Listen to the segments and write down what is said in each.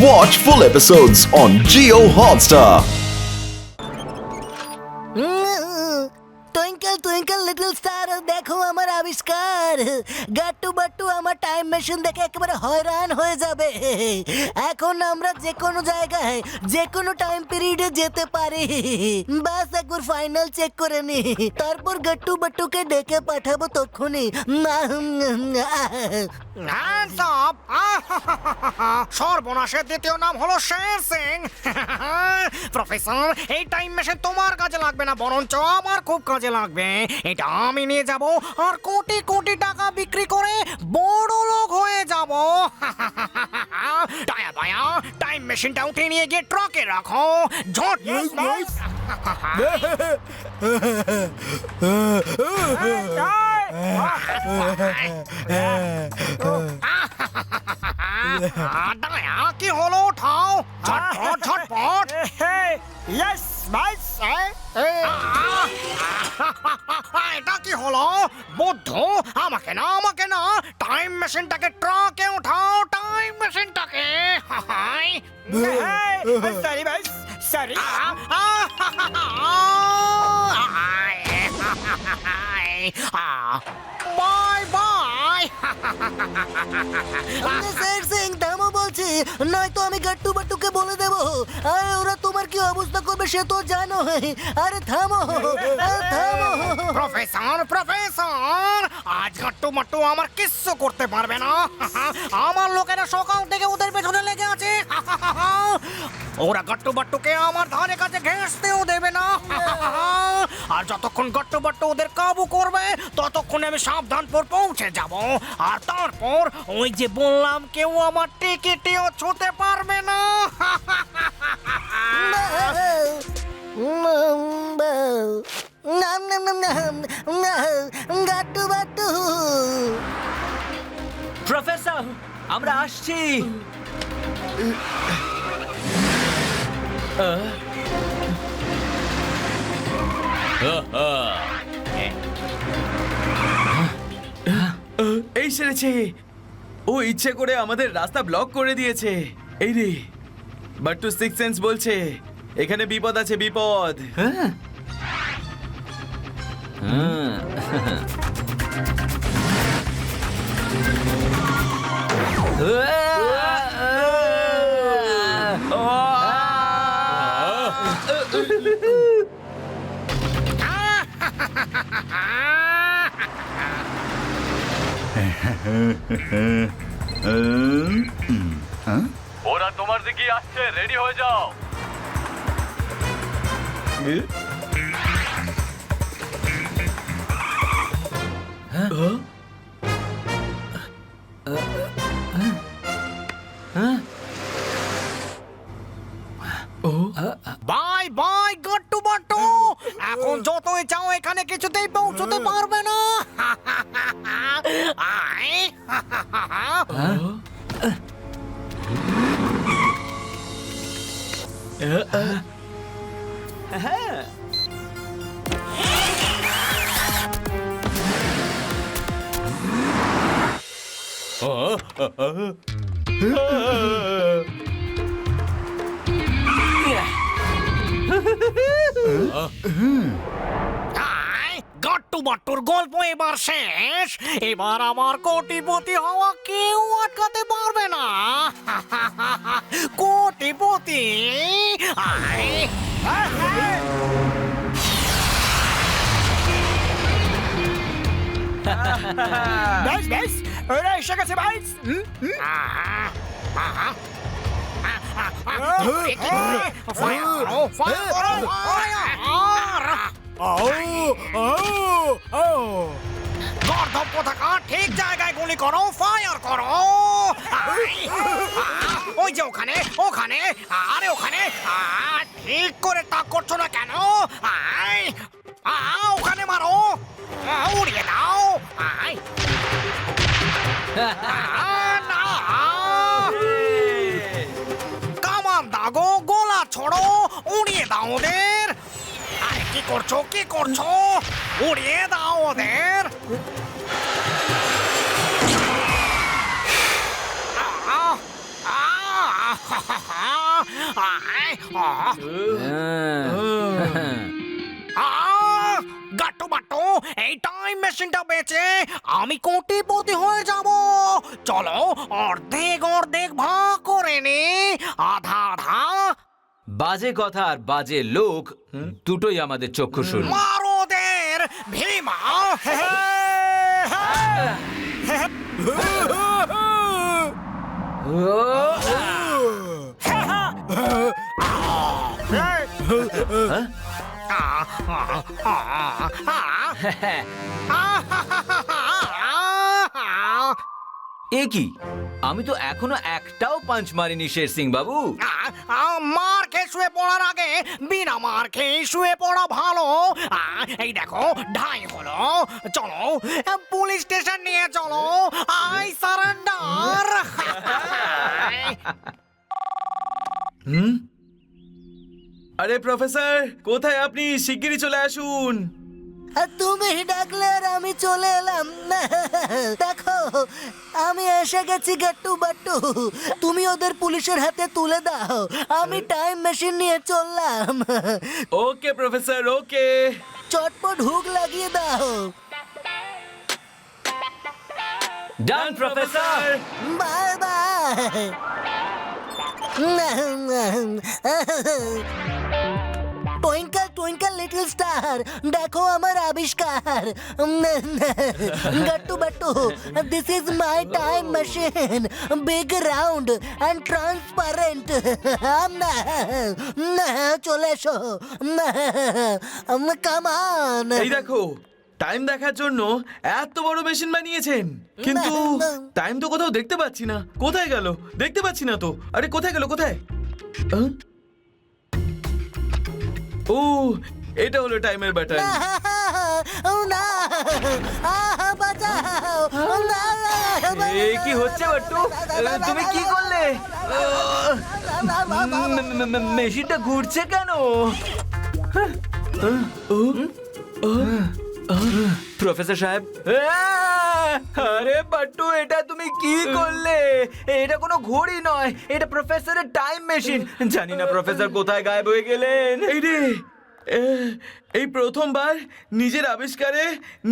Watch full episodes on Jio Hotstar. Twinkle twinkle little star দেখো আমার আবিষ্কার গাট্টু বাট্টু আমার টাইম মেশিন দেখে একেবারে হয়রান হয়ে যাবে। এখন আমরা যে কোনো জায়গায় যে কোনো টাইম পিরিয়ডে যেতে পারি। বাস একবার ফাইনাল চেক করে নি, তারপর গাট্টু বাট্টুকে ডেকে পাঠাবো তখনই। সর্বনাশের দ্বিতীয় নাম হলো শের সিং। প্রফেসর, এই টাইম মেশিন তোমার কাজে লাগবে না, বরঞ্চ আমার খুব কাজে লাগবে। এটা আমি নিয়ে যাব আর কোটি কোটি টাকা বিক্রি করে বড় লোক হয়ে যাব। টায়া বায়া, টাইম মেশিনটা উঠে নিয়ে গিয়ে ট্রাকে রাখো। ঝট ডায়া, কি হলো? উঠাও ঝটপট ঝটপট। ইয়েস বাইস। এটা কি হলো? বুদ্ধ, আমাকে না আমাকে না, টাইম মেশিনটাকে ট্রাকে উঠাও, টাইম মেশিনটাকে। সরি ভাই sorry. Bye bye. Sir Singh থামো বলছি, নয়তো আমি গাট্টু বাট্টুকে বলে দেবো। আরে ওরা তোমার কি অবস্থা করবে সে তো জানো। আরে থামো থামো। প্রফেসর প্রফেসর, আজ গাট্টু মাট্টু আমার কিচ্ছু করতে পারবে না। আমার লোকেরা সকাল থেকে ওদের পেছনে লেগে আছে। ওরা গাট্টু বাট্টুকে আমার ধারে কাছে ঘেঁষতেও দেবে না। আর যতক্ষণ গাট্টু বাট্টু ওদের কাবু করবে ততক্ষণে আমি সাবধানপুর পৌঁছে যাব। আর তারপর ওই যে বললাম, কেউ আমার টিকিটিও ছুঁতে পারবে না। গাট্টু বাট্টু, প্রফেসর আমরা আসছি। এই সেরেছে, ও ইচ্ছে করে আমাদের রাস্তা ব্লক করে দিয়েছে। এই রে, বাট্টু সিক্স সেন্স বলছে এখানে বিপদ আছে, বিপদ। ওরা তোমার দিকে আসছে, রেডি হয়ে যাও। বাই বাই গাট্টু বাট্টু, এখন যতই চাও এখানে কিছুতেই পৌঁছতে পারবে না। আয়। গাট্টু বাট্টুর গল্প এবার শেষ। এবার আমার কোটিপতি হওয়া কেউ আটকাতে পারবে না। কোটিপতি। বেশ বেশ, ওরা এসে গেছে ভাই। গর্ধব কোথাকার, ঠিক জায়গায় গুলি করো, ফায়ার করো। ওই যে ওখানে ওখানে, আরে ওখানে। ঠিক করে তাক করছো না কেন? ওখানে মারো, উড়িয়ে দাও। না, কামান দাগো, গোলা ছড়ো, উড়িয়ে দাও ওদের। আরে কি করছো কি করছো? উড়িয়ে দাও ওদের। গাট্টু বাট্টু, এই টাইম মেশিনটা বেচে আমি কোটিপতি হয়ে যাব। চলো অর্ধেক অর্ধেক ভাগ করে নে, আধা আধা। বাজে কথা আর বাজে লোক দুটোই আমাদের চক্ষুশূল। মারো ওদের ভীমা। এ কি, আমি তো এখনো একটাও পাঞ্চ মারিনি শের সিং বাবু। মার খেয়ে শুয়ে পড়ার আগে বিনা মার খেয়ে শুয়ে পড়া ভালো। এই দেখো ঢাই হলো, চলো পুলিশ স্টেশন নিয়ে চলো। I surrender. আরে প্রফেসর, কোথায় আপনি? শিগগিরই চলে আসুন। আর তুমি ডাকলে আর আমি চলে এলাম। দেখো আমি এসে গেছি গাট্টু বাট্টু, তুমি ওদের পুলিশের হাতে তুলে দাও, আমি টাইম মেশিন নিয়ে চললাম। Okay professor, okay. চটপট হুক লাগিয়ে দাও। Done professor. Bye bye. Twinkle twinkle little star, দেখো আমার আবিষ্কার। Gattu Battu, this is my time machine, big round and transparent. চলে এসো, কামান। এই দেখো, টাইম দেখার জন্য এত বড় মেশিন বানিয়েছেন, কিন্তু টাইম তো কোথাও দেখতে পাচ্ছি না। কোথায় গেল? দেখতে পাচ্ছি না তো। আরে কোথায় গেল? কোথায়? ও, এটা হলো টাইমের বাটন। না, বাঁচাও। এ কি হচ্ছে বাট্টু? তুমি কি করলে? মেশিনটা ঘুরছে কেন? প্রফেসর সাহেব। আরে বাট্টু, এটা তুমি কি করলে? এটা কোনো ঘড়ি নয়, এটা প্রফেসরের টাইম মেশিন। জানি না প্রফেসর কোথায় গায়েব হয়ে গেলেন। এই রে, এই প্রথমবার নিজের আবিষ্কারে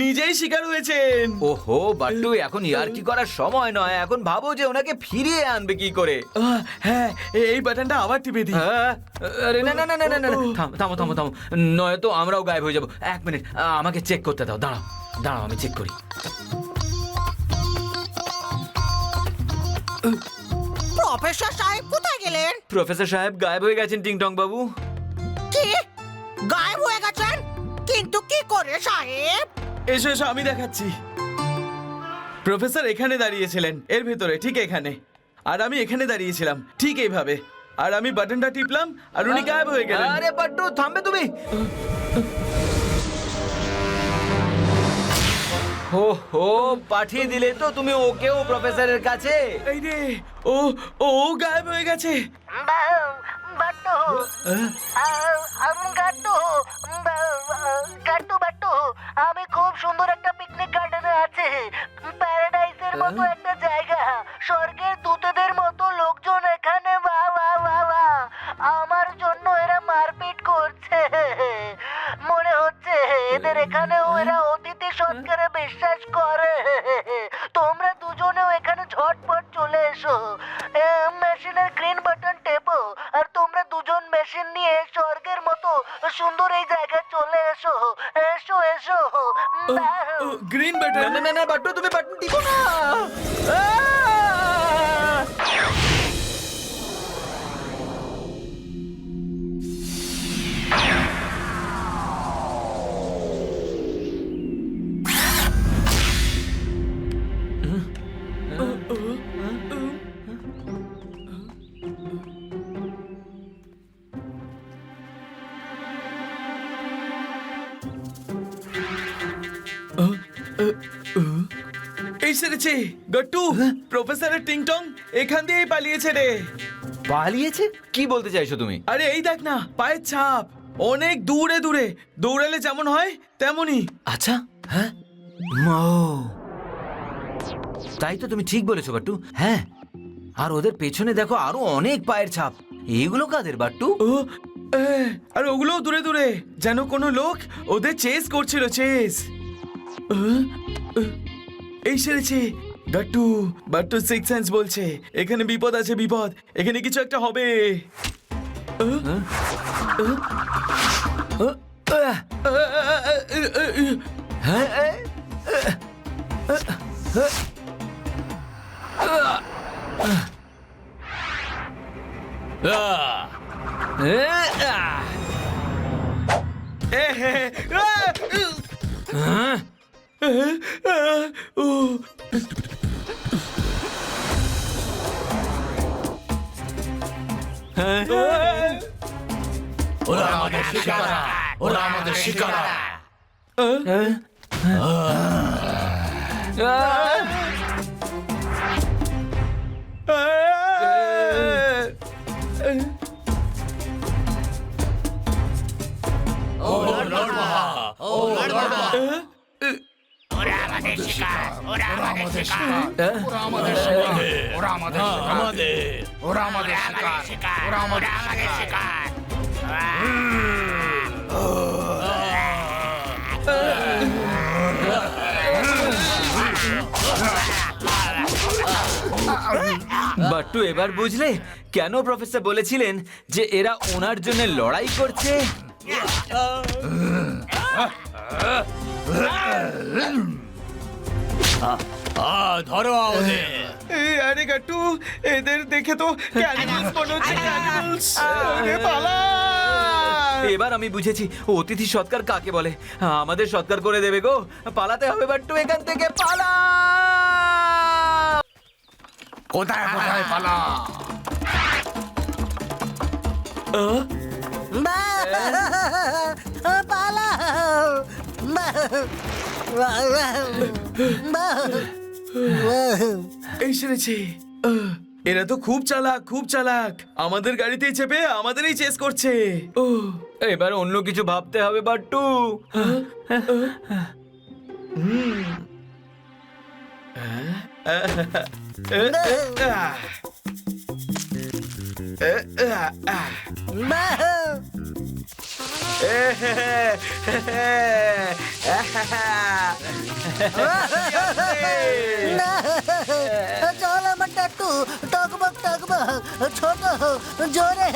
নিজেই শিকার হয়েছেন। ওহো বাট্টু, এখন ইয়ার কি করার সময় নয়। এখন ভাবো যে ওনাকে ফিরিয়ে আনবে কি করে। হ্যাঁ, এই বাটনটা আবার টিপে দিই। আরে না না না না না না, থামো থামো থামো, নয়তো আমরাও গায়েব হয়ে যাবো। এক মিনিট, আমাকে চেক করতে দাও। দাঁড়াও দাঁড়াও, আমি চেক করি। প্রফেসর সাহেব কোথায় গেলেন? প্রফেসর সাহেব গায়েব হয়ে গেছেন টিংটং বাবু। কি গায়েব হয়ে গেছেন? কিন্তু কি করে সাহেব? এসো এসো, আমি দেখাচ্ছি। প্রফেসর এখানে দাঁড়িয়েছিলেন, এর ভেতরে, ঠিক এখানে। আর আমি এখানে দাঁড়িয়েছিলাম, ঠিক এইভাবে। আর আমি বাটনটা টিপলাম আর উনি গায়েব হয়ে গেলেন। আরে বাট্টু, থামবে তুমি? হো হো, পাঠিয়ে দিলে তো তুমি ওকেও প্রফেসরের কাছে। এই রে, ও ও গায়েব হয়ে গেছে। বাট্টু, গাট্টু, গাট্টু বাট্টু, আমি খুব সুন্দর একটা পিকনিক গার্ডেনে আছি, প্যারাডাইসের মতো একটা জায়গা, স্বর্গের দূতদের মতো লোকজন এখানে। বা বা বা বা, আমার জন্য এরা মারপিট করছে। মনে হচ্ছে এদের এখানেও এরা অতিথি সৎকারে বিশ্বাস করে। তোমরা দুজনেও এখানে ঝটপট চলে এসো, মেশিনের গ্রিন বাটন টেপো, আর তোমরা দুজন মেশিন নিয়ে স্বর্গের মতো সুন্দর এই জায়গায় চলে এসো। এসো এসো। গ্রিন না বাটন। না না না বাট্টু, তুমি বাটন টিপো না। এই সেরেছে গট্টু, প্রফেসরের টিংটং এখান দিয়েই পালিয়েছে রে। পালিয়েছে? কি বলতে চাইছো তুমি? আরে এই দেখ না, পায়ের ছাপ অনেক দূরে দূরে। দৌড়ালে যেমন হয় তেমনই। আচ্ছা, হ্যাঁ, ও তাই তো, তুমি ঠিক বলেছো বাট্টু। হ্যাঁ, আর ওদের পেছনে দেখো আরো অনেক পায়ের ছাপ। এগুলো কাদের বাট্টু? ও আর ওগুলোও দূরে দূরে, যেন কোনো লোক ওদের চেস করছিল, চেস। এই সেরেছে গাট্টু, বাট্টু সিক্স সেন্স বলছে এখানে বিপদ আছে, বিপদ, এখানে কিছু একটা হবে। ওরা আমাদের শিকারা, ওরা আমাদের শিকারা। বাট্টু এবার বুঝলে কেন প্রফেসর বলেছিলেন যে এরা ওনার জন্য লড়াই করছে? ধরো আমাদের। আরে গাট্টু, এদের দেখে তো ক্যানিবালস মনে হচ্ছে, ক্যানিবালস। আরে পালা। এবার আমি বুঝেছি অতিথি সৎকার কাকে বলে। আমাদের সৎকার করে দেবে গো, পালাতে হবে বাট্টু, এখান থেকে পালা। কোথায় কোথায় পালা? পালাও। এই সেরেছে। এরা তো খুব চালাক, খুব চালাক। আমাদের গাড়িতেই চেপে আমাদেরই চেস করছে। ও এবার অন্য কিছু ভাবতে হবে বাট্টু। চল আমার টাট্টু, টকবক টকবক, ছোট জোরে।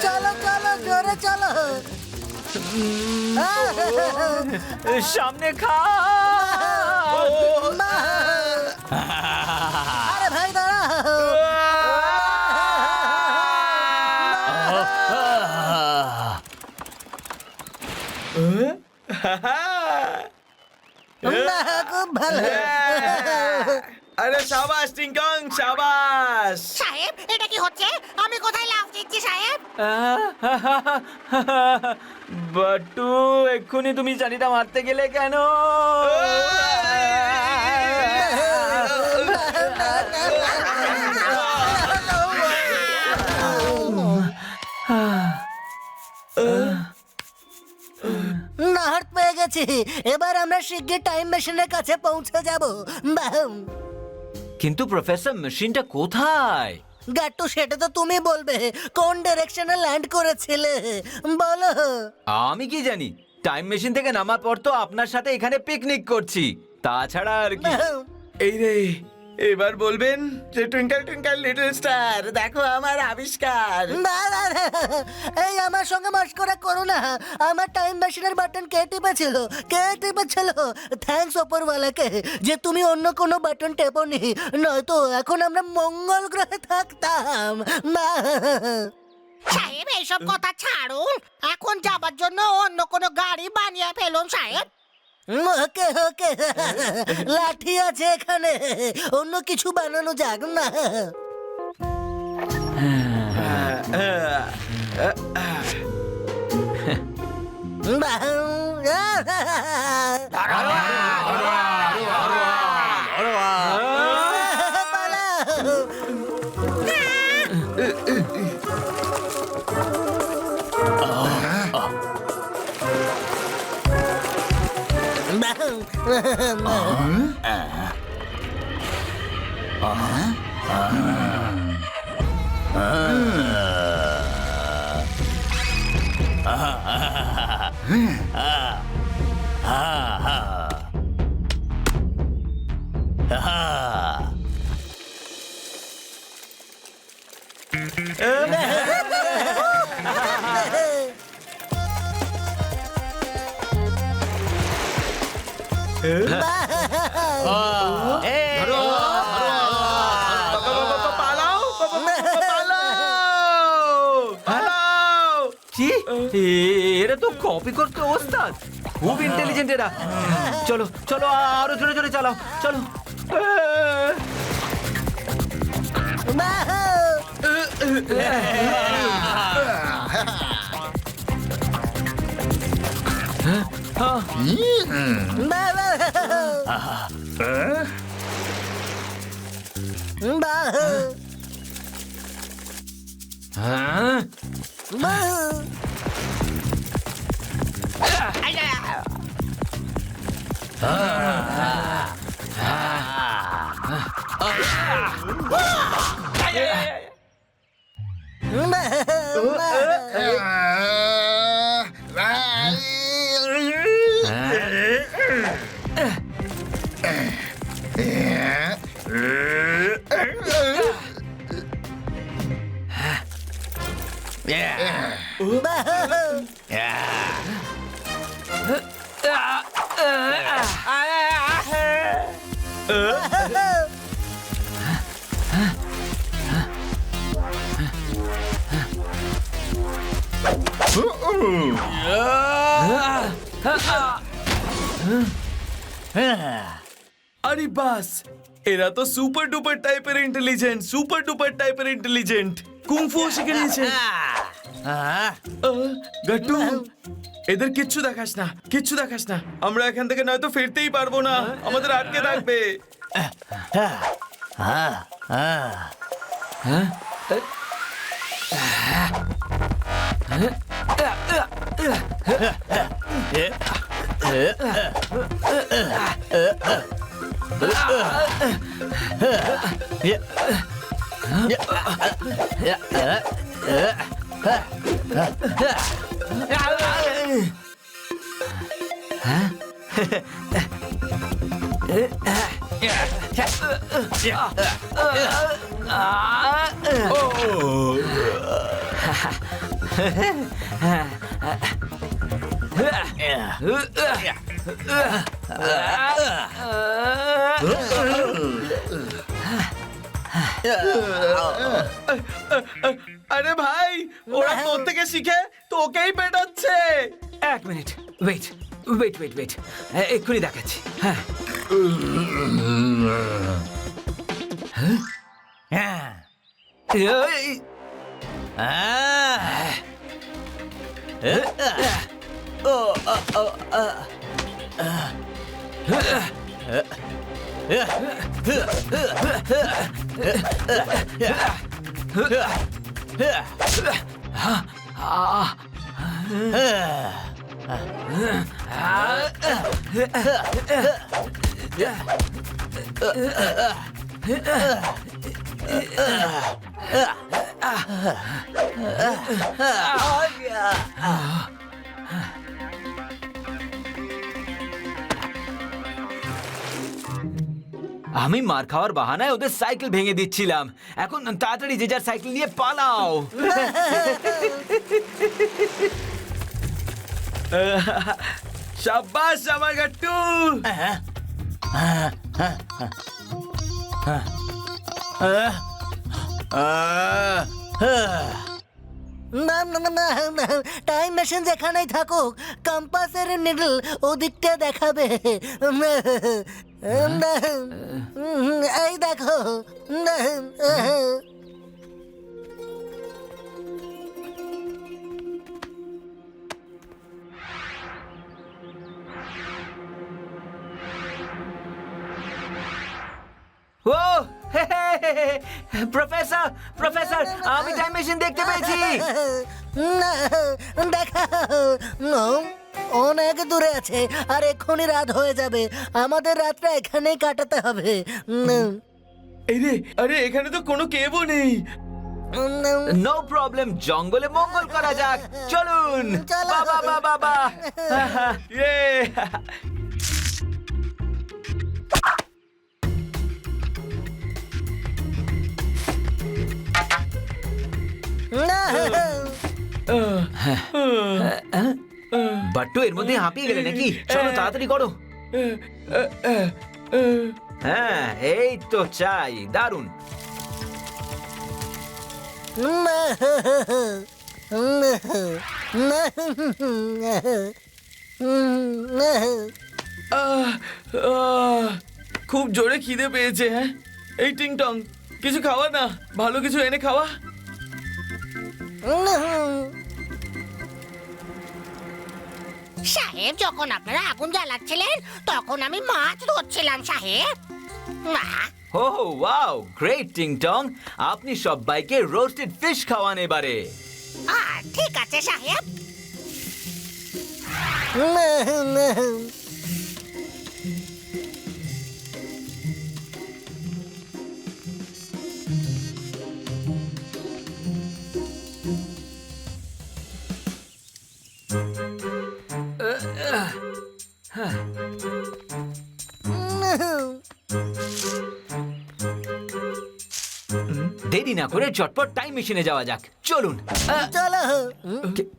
চলো চলো জোরে চলো। সামনে খা। আরে ভাই দাঁড়াও। খুব ভালো। আরে সাবাস টিংকং, সাবাস। সাহেব এটা কি হচ্ছে? আমি কোথায় লাফ দিচ্ছি সাহেব? বাট্টু এক্ষুনি তুমি জানিটা মারতে গেলে কেন? নাহর পেয়ে গেছি। এবার আমরা শিগগির টাইম মেশিনের কাছে পৌঁছে যাব। কিন্তু প্রফেসর মেশিনটা কোথায়? গাট্টু সেটা তো তুমি বলবে। কোন ডাইরেকশনে ল্যান্ড করেছিলে বলো। আমি কি জানি? টাইম মেশিন থেকে নামার পর তো আপনার সাথে এখানে পিকনিক করছি, তাছাড়া আর কি। এই রে, এবার বলবেন যে টুইঙ্কল টুইঙ্কল লিটল স্টার, দেখো আমার আবিষ্কার। না, না, না, এই আমার সঙ্গে মস্করা করো না। আমার টাইম মেশিনের বাটন কে টিপেছিল? কে টিপেছিল? থ্যাঙ্কস ওপরওয়ালাকে যে তুমি অন্য কোনো বাটন টেপোনি, নয়তো এখন আমরা মঙ্গল গ্রহে থাকতাম। না। সাহেব এইসব কথা ছাড়ুন, এখন যাবার জন্য অন্য কোনো গাড়ি বানিয়ে ফেলুন সাহেব। ওকে ওকে, লাঠি আছে এখানে, অন্য কিছু বানানো যাক না। পালাও পালাও। কি এরা তো কপি করতে ওস্তাদ, খুব ইন্টেলিজেন্ট এরা। চলো চলো আরো জোরে জোরে চালাও, চলো। হ্যাঁ আরে বাস, এরা তো সুপার ডুপার টাইপের ইন্টেলিজেন্ট, সুপার ডুপার টাইপের ইন্টেলিজেন্ট। কুংফু শিখে নিয়েছে। গাট্টু, এদের কিচ্ছু দেখাস না, কিচ্ছু দেখাস না। আমরা এখান থেকে নয়তো ফিরতেই পারবো না, আমাদের আটকে থাকবে। আরে ভাই, ওরা তোর থেকে শিখে তোকেই পেটাচ্ছে। এক minute, wait wait wait wait, এক্ষুনি দেখাচ্ছি। হ্যাঁ আমি মার খাওয়ার বাহানায় ওদের সাইকেল ভেঙে দিচ্ছিলাম। এখন তাড়াতাড়ি যে যার সাইকেল নিয়ে পালাও। শাবাশ আমার গাট্টু। না না না না, টাইম মেশিন যেখানেই থাকুক, কম্পাসের নিডল ওদিকটা দেখাবে। এই দেখো। ও প্রফেসর প্রফেসর, আমি টাইম মেশিন দেখতে পেয়েছি। না, দেখাও। অনেক দূরে আছে আর এক্ষুনি রাত হয়ে যাবে আমাদের রাতটা এখানেই কাটাতে হবে এই রে, আরে এখানে তো কোনো কেবও নেই। নো প্রবলেম, জঙ্গলে মঙ্গল করা যাক। চলুন চলো। বাবা বাবা বাবা। ইয়ে! বাট্টু এর মধ্যে হাঁপিয়ে গেলে নাকি? চলো তাড়াতাড়ি করো। হ্যাঁ এই তো চাই, দারুণ। আহ, আহ, খুব জোরে খিদে পেয়েছে। হ্যাঁ, এই টিং টং, কিছু খাওয়া না, ভালো কিছু এনে খাওয়া। সাহেব, যখন আপনারা আগুন জ্বালাচ্ছিলেন তখন আমি মাছ ধরছিলাম সাহেব। আহ, হো হো ওয়াও, গ্রেট টিং টং। আপনি সবাইকে রোস্টেড ফিশ খাওয়ান এবারে। ঠিক আছে সাহেব। দেরি না করে চটপট টাইম মেশিনে যাওয়া যাক। চলুন। চলো।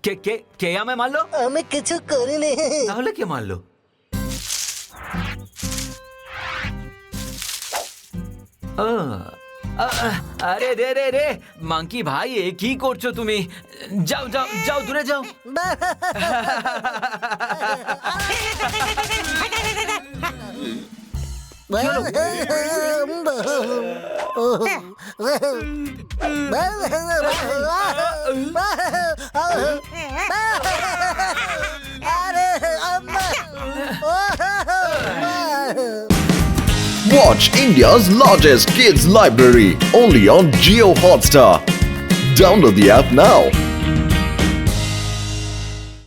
কে কে কে আমায় মারলো? আমি কিছু করিনি। তাহলে কে মারলো? আরে রে রে রে, মাঙ্কি ভাই, এ কি করছো তুমি? যাও যাও যাও, দূরে যাও। Watch India's largest kids library only on Geo Hotstar. Download the app now.